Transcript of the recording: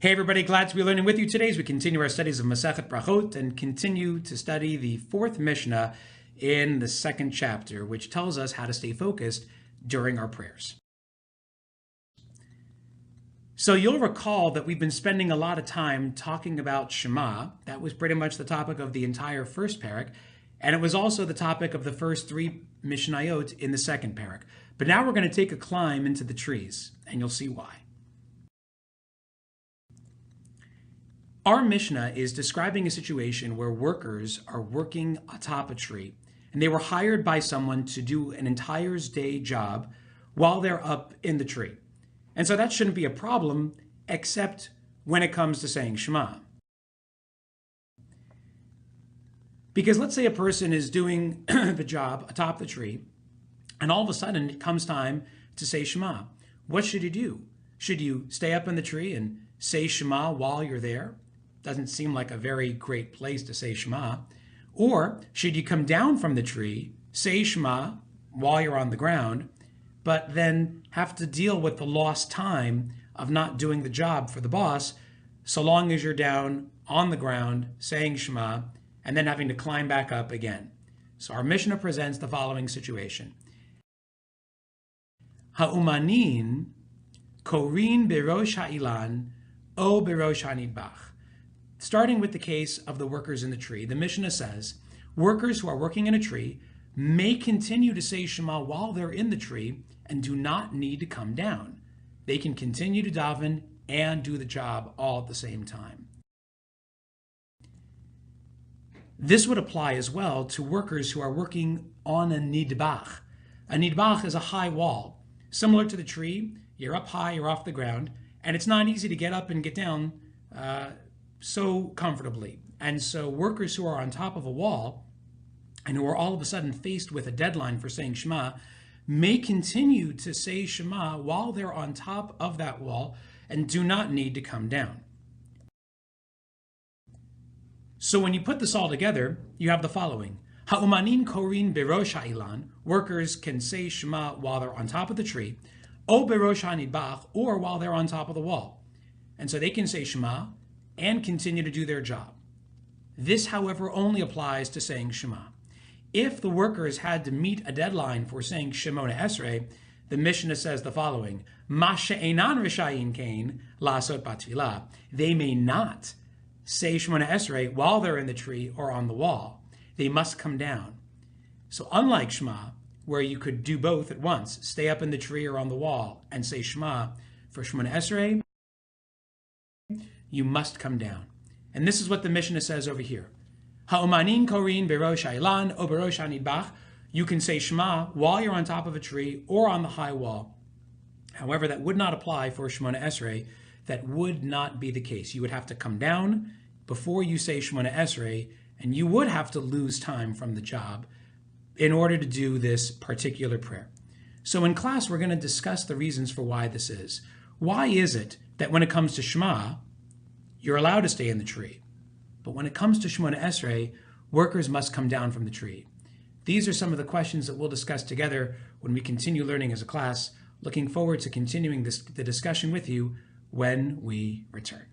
Hey everybody, glad to be learning with you today as we continue our studies of Masechet Brachot and continue to study the fourth Mishna in the second chapter, which tells us how to stay focused during our prayers. So you'll recall that we've been spending a lot of time talking about Shema. That was pretty much the topic of the entire first parak, and it was also the topic of the first three Mishnayot in the second parak. But now we're going to take a climb into the trees, and you'll see why. Our Mishnah is describing a situation where workers are working atop a tree, and they were hired by someone to do an entire day job while they're up in the tree. And so that shouldn't be a problem, except when it comes to saying Shema. Because let's say a person is doing the job atop the tree, and all of a sudden it comes time to say Shema. What should you do? Should you stay up in the tree and say Shema while you're there? Doesn't seem like a very great place to say Shema. Or should you come down from the tree, say Shema while you're on the ground, but then have to deal with the lost time of not doing the job for the boss, so long as you're down on the ground saying Shema and then having to climb back up again? So our Mishnah presents the following situation. Ha'umanin korin berosh ha'ilan o berosh hanidbach. Starting with the case of the workers in the tree, the Mishnah says, workers who are working in a tree may continue to say Shema while they're in the tree and do not need to come down. They can continue to daven and do the job all at the same time. This would apply as well to workers who are working on a nidbach. A nidbach is a high wall. Similar to the tree, you're up high, you're off the ground, and it's not easy to get up and get down so comfortably. And so workers who are on top of a wall and who are all of a sudden faced with a deadline for saying Shema may continue to say Shema while they're on top of that wall and do not need to come down. So when you put this all together, you have the following. Ha'umanin korin berosh ha'ilan, workers can say Shema while they're on top of the tree, o berosh hanidbach, or while they're on top of the wall. And so they can say Shema and continue to do their job. This, however, only applies to saying Shema. If the workers had to meet a deadline for saying Shemonah Esrei, the Mishnah says the following, Ma she'enan rishayin kain la'asot batfilah. They may not say Shemonah Esrei while they're in the tree or on the wall. They must come down. So unlike Shema, where you could do both at once, stay up in the tree or on the wall and say Shema, for Shemonah Esrei, you must come down. And this is what the Mishnah says over here. Ha'umanin korin berosh ha'ilan o berosh hanidbach. You can say Shema while you're on top of a tree or on the high wall. However, that would not apply for Shemonah Esrei. That would not be the case. You would have to come down before you say Shemonah Esrei, and you would have to lose time from the job in order to do this particular prayer. So in class, we're going to discuss the reasons for why this is. Why is it that when it comes to Shema, you're allowed to stay in the tree, but when it comes to Shemonah Esrei, workers must come down from the tree? These are some of the questions that we'll discuss together when we continue learning as a class. Looking forward to continuing the discussion with you when we return.